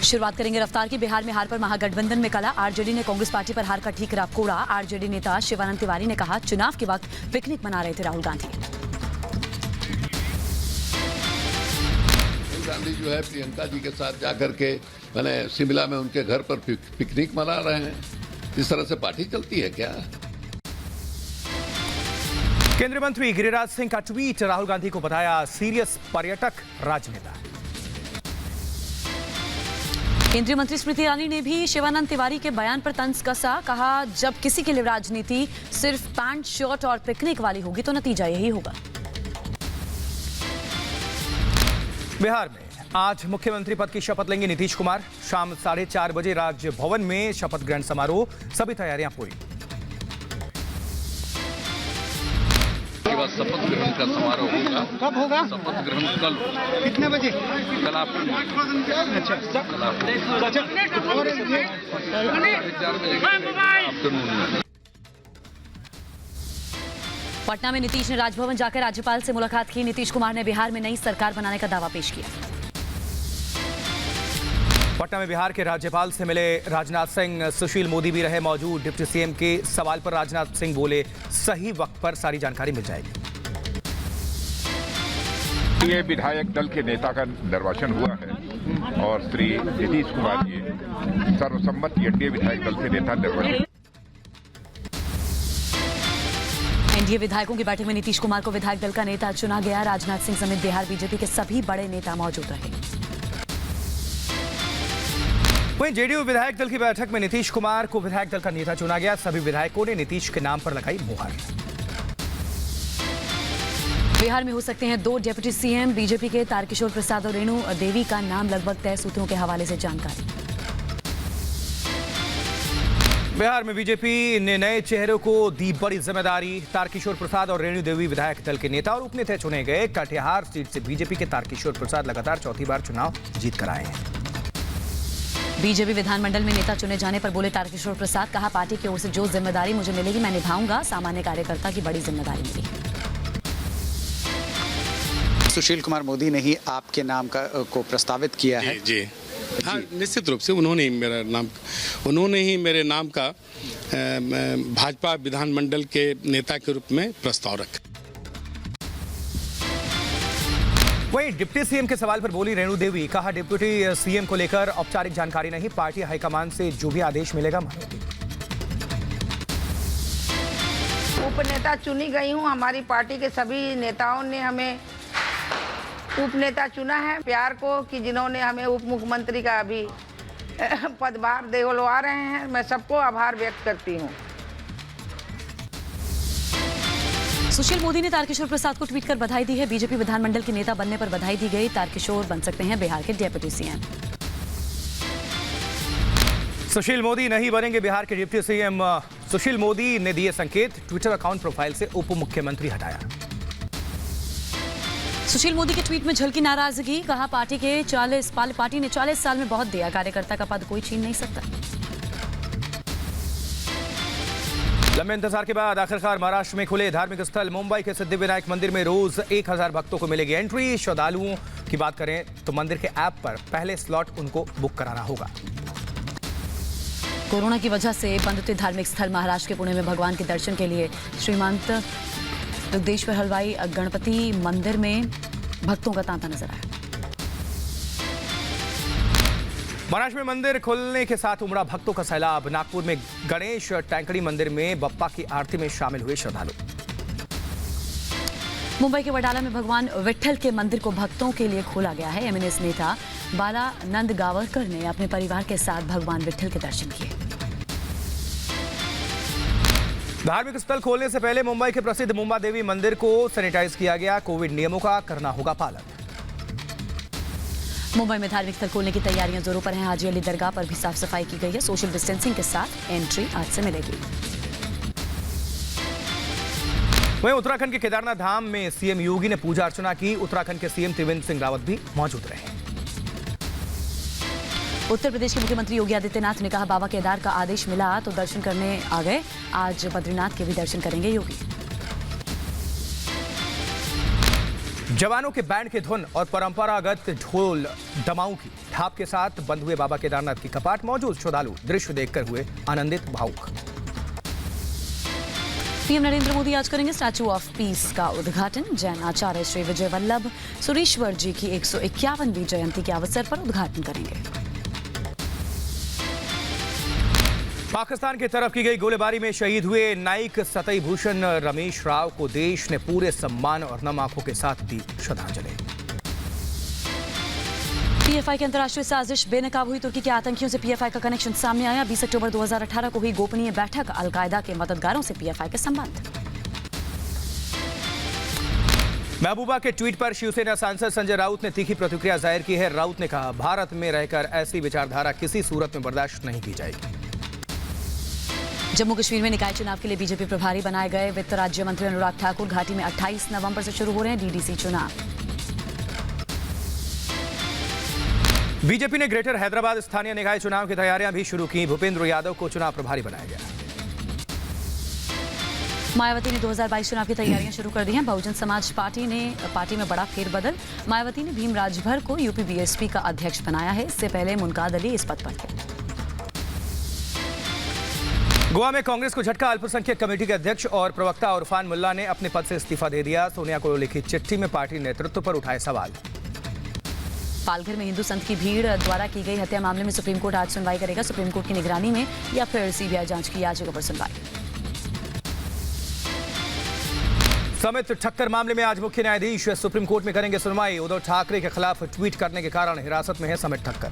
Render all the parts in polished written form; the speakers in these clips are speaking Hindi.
शुरुआत करेंगे रफ्तार की। बिहार में हार पर महागठबंधन में कला। आरजेडी ने कांग्रेस पार्टी पर हार का ठीकरा कोड़ा। आरजेडी नेता शिवानंद तिवारी ने कहा, चुनाव के वक्त पिकनिक मना रहे थे राहुल गांधी। गांधी जो है प्रियंका जी के साथ जाकर के मैंने शिमला में उनके घर पर पिकनिक मना रहे हैं। इस तरह से पार्टी चलती है क्या? केंद्रीय मंत्री गिरिराज सिंह का ट्वीट, राहुल गांधी को बताया सीरियस पर्यटक राजनेता। केंद्रीय मंत्री स्मृति ईरानी ने भी शिवानंद तिवारी के बयान पर तंज कसा। कहा, जब किसी के लिए राजनीति सिर्फ पैंट शर्ट और पिकनिक वाली होगी तो नतीजा यही होगा। बिहार में आज मुख्यमंत्री पद की शपथ लेंगे नीतीश कुमार। शाम 4:30 बजे राजभवन में शपथ ग्रहण समारोह, सभी तैयारियां पूरी। शपथ ग्रहण का समारोह होगा। कब होगा? शपथ ग्रहण कल। कितने बजे? कल आफ्टरनून। अच्छा, कल आफ्टरनून में। पटना में नीतीश ने राजभवन जाकर राज्यपाल से मुलाकात की। नीतीश कुमार ने बिहार में नई सरकार बनाने का दावा पेश किया। पटना में बिहार के राज्यपाल से मिले राजनाथ सिंह। सुशील मोदी भी रहे मौजूद। डिप्टी सीएम के सवाल पर राजनाथ सिंह बोले, सही वक्त पर सारी जानकारी मिल जाएगी। ये विधायक दल के नेता का निर्वाचन हुआ है और श्री नीतीश कुमार जी सर्वसम्मत एनडीए विधायक दल के नेता निर्वाचित। एनडीए विधायकों की बैठक में नीतीश कुमार को विधायक दल का नेता चुना गया। राजनाथ सिंह समेत बिहार बीजेपी के सभी बड़े नेता मौजूद रहे। वहीं जेडीयू विधायक दल की बैठक में नीतीश कुमार को विधायक दल का नेता चुना गया। सभी विधायकों ने नीतीश के नाम पर लगाई मुहर। बिहार में हो सकते हैं 2 डिप्टी सीएम। बीजेपी के तारकिशोर प्रसाद और रेणु देवी का नाम लगभग तय सूत्रों के हवाले से जानकारी। बिहार में बीजेपी ने नए चेहरों को दी बड़ी जिम्मेदारी। तारकिशोर प्रसाद और रेणु देवी विधायक दल के नेता और उपनेता चुने गए। कटिहार सीट से बीजेपी के तारकिशोर प्रसाद लगातार चौथी बार चुनाव जीत कर आए हैं। बीजेपी विधानमंडल में नेता चुने जाने पर बोले तारकिशोर प्रसाद, कहा, पार्टी की ओर से जो जिम्मेदारी मुझे मिलेगी मैं निभाऊंगा। सामान्य कार्यकर्ता की बड़ी जिम्मेदारी मिली। सुशील कुमार मोदी ने ही आपके नाम को प्रस्तावित किया है। जी हाँ, निश्चित रूप से उन्होंने ही मेरे नाम का भाजपा विधानमंडल के नेता के रूप में प्रस्ताव रखा। वहीं डिप्टी सीएम के सवाल पर बोली रेणु देवी, कहा, डिप्टी सीएम को लेकर औपचारिक जानकारी नहीं, पार्टी हाईकमान से जो भी आदेश मिलेगा मानेगी। उपनेता चुनी गई हूं। हमारी पार्टी के सभी नेताओं ने हमें उपनेता चुना है। प्यार को कि जिन्होंने हमें उप मुख्यमंत्री का अभी पदभार दिलवा रहे हैं, मैं सबको आभार व्यक्त करती हूं। सुशील मोदी ने तारकिशोर प्रसाद को ट्वीट कर बधाई दी है। बीजेपी विधानमंडल के नेता बनने पर बधाई दी गई। तारकिशोर बन सकते हैं बिहार के डिप्टी सीएम। सुशील मोदी नहीं बनेंगे बिहार के डिप्टी सीएम। सुशील मोदी ने दिए संकेत। ट्विटर अकाउंट प्रोफाइल से उप मुख्यमंत्री हटाया। सुशील मोदी के ट्वीट में झलकी नाराजगी। कहा, पार्टी ने 40 साल में बहुत दिया, कार्यकर्ता का पद कोई छीन नहीं सकता। लंबे इंतजार के बाद आखिरकार महाराष्ट्र में खुले धार्मिक स्थल। मुंबई के सिद्धिविनायक मंदिर में रोज 1000 भक्तों को मिलेगी एंट्री। श्रद्धालुओं की बात करें तो मंदिर के ऐप पर पहले स्लॉट उनको बुक कराना होगा। कोरोना की वजह से बंद थे धार्मिक स्थल। महाराष्ट्र के पुणे में भगवान के दर्शन के लिए श्रीमंत दुग्धेश्वर हलवाई गणपति मंदिर में भक्तों का तांता नजर आया। महाराष्ट्र में मंदिर खुलने के साथ उमड़ा भक्तों का सैलाब। नागपुर में गणेश टैंकड़ी मंदिर में बप्पा की आरती में शामिल हुए श्रद्धालु। मुंबई के वडाला में भगवान विट्ठल के मंदिर को भक्तों के लिए खोला गया है। एमएनएस नेता बाला नंदगावरकर ने अपने परिवार के साथ भगवान विट्ठल के दर्शन किए। धार्मिक स्थल खोलने से पहले मुंबई के प्रसिद्ध मुंबा देवी मंदिर को सैनिटाइज किया गया। कोविड नियमों का करना होगा पालन। मुंबई में धार्मिक स्थल खोलने की तैयारियां जोरों पर हैं। हाजी अली दरगाह पर भी साफ सफाई की गई है। सोशल डिस्टेंसिंग के साथ एंट्री आज से मिलेगी। वहीं उत्तराखंड के केदारनाथ धाम में सीएम योगी ने पूजा अर्चना की। उत्तराखंड के सीएम त्रिवेंद्र सिंह रावत भी मौजूद रहे। उत्तर प्रदेश के मुख्यमंत्री योगी आदित्यनाथ ने कहा, बाबा केदार का आदेश मिला तो दर्शन करने आ गए। आज बद्रीनाथ के भी दर्शन करेंगे योगी। जवानों के बैंड की धुन और परंपरागत ढोल दमाऊ की ढाप के साथ बंद हुए बाबा केदारनाथ की कपाट। मौजूद श्रद्धालु दृश्य देखकर हुए आनंदित, भावुक। पीएम नरेंद्र मोदी आज करेंगे स्टैचू ऑफ पीस का उद्घाटन। जैन आचार्य श्री विजय वल्लभ सुरेश्वर जी की 151वीं जयंती के अवसर पर उद्घाटन करेंगे। पाकिस्तान की तरफ की गई गोलीबारी में शहीद हुए नाइक सतई भूषण रमेश राव को देश ने पूरे सम्मान और नम आंखों के साथ दी श्रद्धांजलि। पीएफआई की अंतर्राष्ट्रीय साजिश बेनकाब हुई। तुर्की के आतंकियों से पीएफआई का कनेक्शन सामने आया। 20 अक्टूबर 2018 को हुई गोपनीय बैठक। अलकायदा के मददगारों से पीएफआई के संबंध। महबूबा के ट्वीट पर शिवसेना सांसद संजय राउत ने तीखी प्रतिक्रिया जाहिर की है। राउत ने कहा, भारत में रहकर ऐसी विचारधारा किसी सूरत में बर्दाश्त नहीं की जाएगी। जम्मू कश्मीर में निकाय चुनाव के लिए बीजेपी प्रभारी बनाए गए वित्त राज्य मंत्री अनुराग ठाकुर। घाटी में 28 नवंबर से शुरू हो रहे हैं डीडीसी चुनाव। बीजेपी ने ग्रेटर हैदराबाद स्थानीय निकाय चुनाव की तैयारियां भी शुरू की। भूपेंद्र यादव को चुनाव प्रभारी बनाया गया। मायावती ने 2022 चुनाव की तैयारियां शुरू कर दी हैं। बहुजन समाज पार्टी में बड़ा फेरबदल। मायावती ने भीम राजभर को यूपी बीएसपी का अध्यक्ष बनाया है। इससे पहले मुनकाद अली इस पद पर थे। गोवा में कांग्रेस को झटका। अल्पसंख्यक कमेटी के अध्यक्ष और प्रवक्ता उरफान मुल्ला ने अपने पद से इस्तीफा दे दिया। सोनिया को लिखी चिट्ठी में पार्टी नेतृत्व पर उठाए सवाल। पालघर में हिंदू संत की भीड़ द्वारा की गई हत्या मामले में सुप्रीम कोर्ट आज सुनवाई करेगा। सुप्रीम कोर्ट की निगरानी में या फिर सीबीआई जांच की याचिका पर सुनवाई। समित ठक्कर मामले में आज मुख्य न्यायाधीश सुप्रीम कोर्ट में करेंगे सुनवाई। उद्धव ठाकरे के खिलाफ ट्वीट करने के कारण हिरासत में है समित ठक्कर।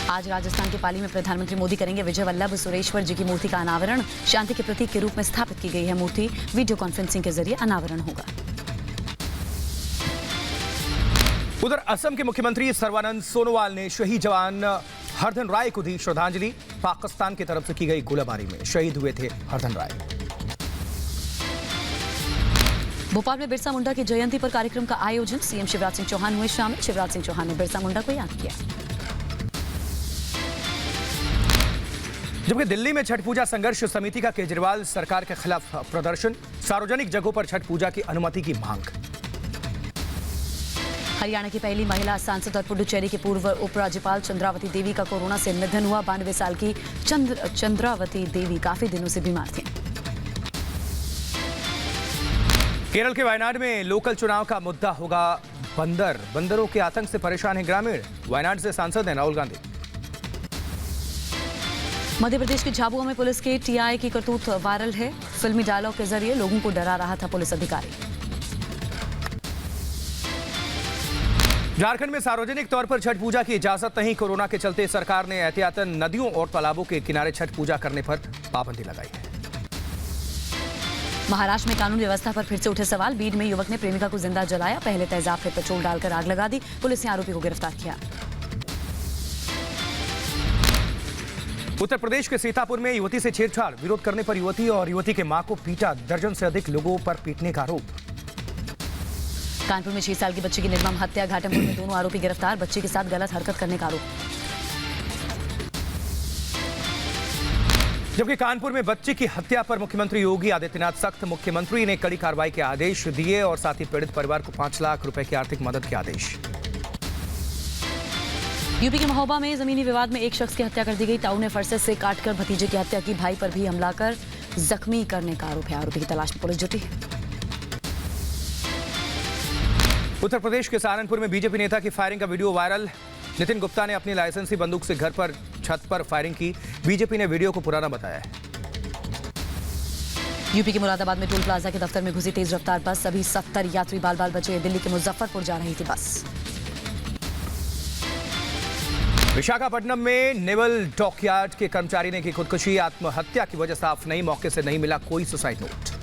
आज राजस्थान के पाली में प्रधानमंत्री मोदी करेंगे विजय वल्लभ सुरेश्वर जी की मूर्ति का अनावरण। शांति के प्रतीक के रूप में स्थापित की गई है मूर्ति। वीडियो कॉन्फ्रेंसिंग के जरिए अनावरण होगा। उधर असम के मुख्यमंत्री सर्बानंद सोनोवाल ने शहीद जवान हरधन राय को दी श्रद्धांजलि। पाकिस्तान की तरफ से की गई गोलीबारी में शहीद हुए थे हरधन राय। भोपाल में बिरसा मुंडा की जयंती पर कार्यक्रम का आयोजन। सीएम शिवराज सिंह चौहान हुए शामिल। शिवराज सिंह चौहान ने बिरसा मुंडा को याद किया। जबकि दिल्ली में छठ पूजा संघर्ष समिति का केजरीवाल सरकार के खिलाफ प्रदर्शन। सार्वजनिक जगहों पर छठ पूजा की अनुमति की मांग। हरियाणा की पहली महिला सांसद और पुडुचेरी के पूर्व उपराज्यपाल चंद्रावती देवी का कोरोना से निधन हुआ। 92 साल की चंद्रावती देवी काफी दिनों से बीमार थी। केरल के वायनाड में लोकल चुनाव का मुद्दा होगा बंदर। बंदरों के आतंक से परेशान है ग्रामीण। वायनाड से सांसद हैं राहुल गांधी। मध्य प्रदेश के झाबुआ में पुलिस के टीआई की करतूत वायरल है। फिल्मी डायलॉग के जरिए लोगों को डरा रहा था पुलिस अधिकारी। झारखंड में सार्वजनिक तौर पर छठ पूजा की इजाजत नहीं। कोरोना के चलते सरकार ने एहतियातन नदियों और तालाबों के किनारे छठ पूजा करने पर पाबंदी लगाई है। महाराष्ट्र में कानून व्यवस्था पर फिर से उठे सवाल। बीड में युवक ने प्रेमिका को जिंदा जलाया। पहले तेजाब फिर पेट्रोल डालकर आग लगा दी। पुलिस ने आरोपी को गिरफ्तार किया। उत्तर प्रदेश के सीतापुर में युवती से छेड़छाड़। विरोध करने पर युवती और युवती के मां को पीटा। दर्जन से अधिक लोगों पर पीटने का आरोप। कानपुर में 6 साल की बच्ची की निर्मम हत्या। घाटमपुर में दोनों आरोपी गिरफ्तार। बच्ची के साथ गलत हरकत करने का आरोप। जबकि कानपुर में बच्ची की हत्या पर मुख्यमंत्री योगी आदित्यनाथ सख्त। मुख्यमंत्री ने कड़ी कार्रवाई के आदेश दिए और साथ ही पीड़ित परिवार को 5 लाख रुपए की आर्थिक मदद के आदेश। यूपी के महोबा में जमीनी विवाद में एक शख्स की हत्या कर दी गई। ताऊ ने फरसे से काटकर भतीजे की हत्या की। भाई पर भी हमला कर जख्मी करने का आरोप है। आरोपी की तलाश में पुलिस जुटी है। उत्तर प्रदेश के सहारनपुर में बीजेपी नेता की फायरिंग का वीडियो वायरल। नितिन गुप्ता ने अपनी लाइसेंसी बंदूक से घर पर छत पर फायरिंग की। बीजेपी ने वीडियो को पुराना बताया है। यूपी के मुरादाबाद में टोल प्लाजा के दफ्तर में घुसी तेज रफ्तार बस। सभी 70 यात्री बाल बाल बचे। दिल्ली के मुजफ्फरपुर जा रही थी बस। विशाखापट्टनम में नेवल डॉकयार्ड के कर्मचारी ने की खुदकुशी। आत्महत्या की वजह साफ नहीं। मौके से नहीं मिला कोई सुसाइड नोट।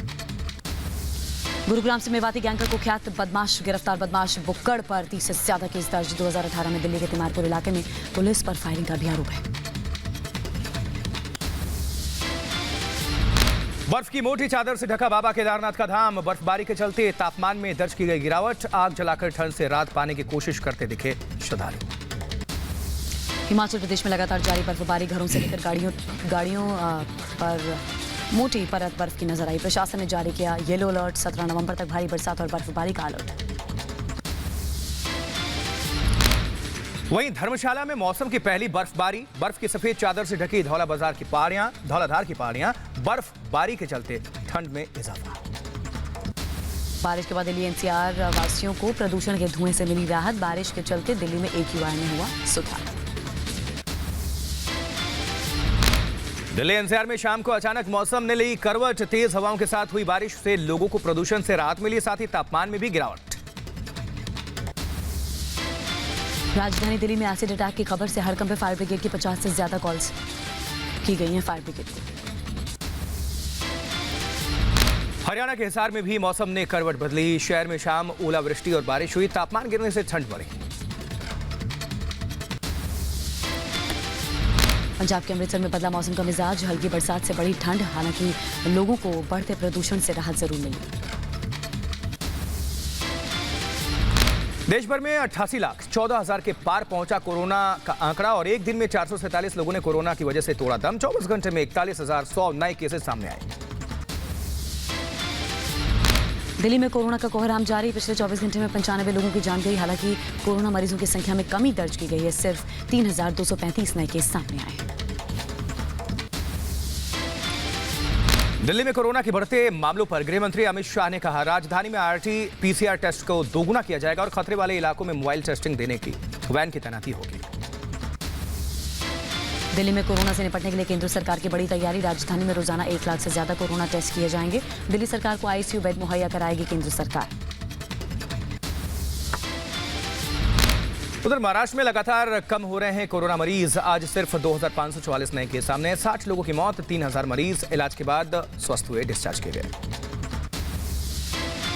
गुरुग्राम से मेवाती गैंग को ख्यात बदमाश गिरफ्तार। बदमाश बुक्कड़ पर 30 से ज्यादा केस दर्ज। 2018 में दिल्ली के तिमारपुर इलाके में पुलिस पर फायरिंग का भी आरोप है। बर्फ की मोटी चादर से ढका बाबा केदारनाथ का धाम। बर्फबारी के चलते तापमान में दर्ज की गई गिरावट। आग जलाकर ठंड से राहत पाने की कोशिश करते दिखे श्रद्धालु। हिमाचल प्रदेश में लगातार जारी बर्फबारी। घरों से लेकर गाड़ियों पर मोटी परत बर्फ की नजर आई। प्रशासन ने जारी किया येलो अलर्ट। 17 नवंबर तक भारी बरसात और बर्फबारी का अलर्ट। वहीं धर्मशाला में मौसम की पहली बर्फबारी, बर्फ की सफेद चादर से ढकी धौलाधार की पहाड़ियां, बर्फबारी के चलते ठंड में इजाफा। बारिश के बाद दिल्ली एनसीआर वासियों को प्रदूषण के धुएं से मिली राहत। बारिश के चलते दिल्ली में AQI में हुआ सुधार। दिल्ली एनसीआर में शाम को अचानक मौसम ने ली करवट। तेज हवाओं के साथ हुई बारिश से लोगों को प्रदूषण से राहत मिली, साथ ही तापमान में भी गिरावट। राजधानी दिल्ली में एसिड अटैक की खबर से हड़कंप में फायर ब्रिगेड की 50 से ज्यादा कॉल्स की गई हैं फायर ब्रिगेड को। हरियाणा के हिसार में भी मौसम ने करवट बदली। शहर में शाम ओलावृष्टि और बारिश हुई, तापमान गिरने से ठंड बढ़ी। पंजाब के अमृतसर में बदला मौसम का मिजाज। हल्की बरसात से बढ़ी ठंड, हालांकि लोगों को बढ़ते प्रदूषण से राहत जरूर मिली। देश भर में 88,14,000 के पार पहुंचा कोरोना का आंकड़ा और एक दिन में 447 लोगों ने कोरोना की वजह से तोड़ा दम। 24 घंटे में 41,100 नए केसेस सामने आए। दिल्ली में कोरोना का कोहराम जारी। पिछले 24 घंटे में 95 लोगों की जान गई। हालांकि कोरोना मरीजों की संख्या में कमी दर्ज की गई है। सिर्फ 3,235 नए केस सामने आए। दिल्ली में कोरोना के बढ़ते मामलों पर गृह मंत्री अमित शाह ने कहा, राजधानी में RT-PCR टेस्ट को दोगुना किया जाएगा और खतरे वाले इलाकों में मोबाइल टेस्टिंग देने की वैन की तैनाती होगी। दिल्ली में कोरोना से निपटने के लिए केंद्र सरकार की बड़ी तैयारी। राजधानी में रोजाना 1 लाख से ज्यादा कोरोना टेस्ट किए जाएंगे। दिल्ली सरकार को ICU बेड मुहैया कराएगी केंद्र सरकार। उधर महाराष्ट्र में लगातार कम हो रहे हैं कोरोना मरीज। आज सिर्फ 2,544 नए केस सामने हैं। 60 लोगों की मौत, 3,000 मरीज इलाज के बाद स्वस्थ हुए, डिस्चार्ज किए गए।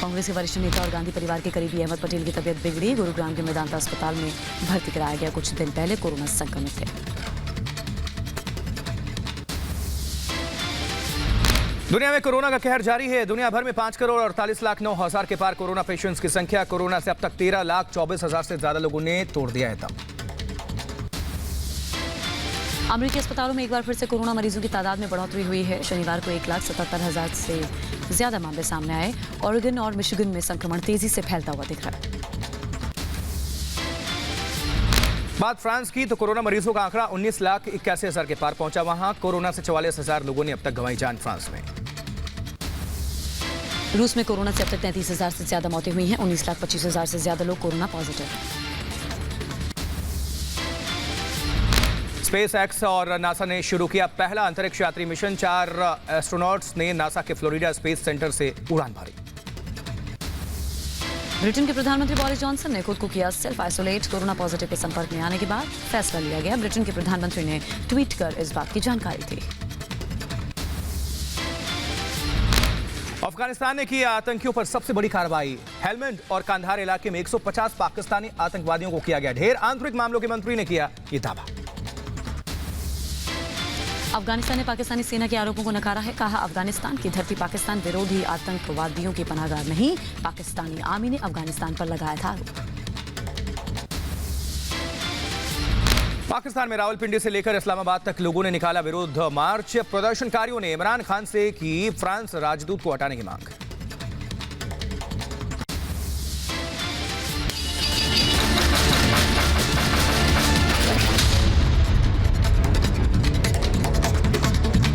कांग्रेस के वरिष्ठ नेता और गांधी परिवार के करीबी अहमद पटेल की तबीयत बिगड़ी। गुरुग्राम के मेदांता अस्पताल में भर्ती कराया गया। कुछ दिन पहले कोरोना संक्रमित थे। दुनिया में कोरोना का कहर जारी है। दुनिया भर में 5,48,09,000 के पार कोरोना पेशेंट्स की संख्या। कोरोना से अब तक 13,24,000 से ज्यादा लोगों ने तोड़ दिया है दम। अमेरिकी अस्पतालों में एक बार फिर से कोरोना मरीजों की तादाद में बढ़ोतरी हुई है। शनिवार को 1,77,000 से ज्यादा मामले सामने आए। ऑरेगन और मिशिगन में संक्रमण तेजी से फैलता हुआ दिख रहा है। बात फ्रांस की तो कोरोना मरीजों का आंकड़ा 19,81,000 के पार पहुंचा। वहां कोरोना से 44,000 लोगों ने अब तक गंवाई जान। फ्रांस में रूस में कोरोना से अब तक 33,000 से ज्यादा मौतें हुई हैं। 19,25,000 से ज्यादा लोग कोरोना पॉजिटिव हैं। SpaceX और नासा ने शुरू किया पहला अंतरिक्ष यात्री मिशन। 4 एस्ट्रोनॉट्स ने नासा के फ्लोरिडा स्पेस सेंटर से उड़ान भरी। ब्रिटेन के प्रधानमंत्री बोरिस जॉनसन ने खुद को किया सेल्फ आइसोलेट। कोरोना पॉजिटिव के संपर्क में आने के बाद फैसला लिया गया। ब्रिटेन के प्रधानमंत्री ने ट्वीट कर इस बात की जानकारी दी। अफगानिस्तान ने की आतंकियों पर सबसे बड़ी कार्रवाई। हेलमंड और कांधार इलाके में 150 पाकिस्तानी आतंकवादियों को किया गया ढेर। आंतरिक मामलों के मंत्री ने किया ये दावा। अफगानिस्तान ने पाकिस्तानी सेना के आरोपों को नकारा है। कहा, अफगानिस्तान की धरती पाकिस्तान विरोधी आतंकवादियों की पनाहगाह नहीं। पाकिस्तानी आर्मी ने अफगानिस्तान पर लगाया था आरोप। पाकिस्तान में रावलपिंडी से लेकर इस्लामाबाद तक लोगों ने निकाला विरोध मार्च। प्रदर्शनकारियों ने इमरान खान से की फ्रांस राजदूत को हटाने की मांग।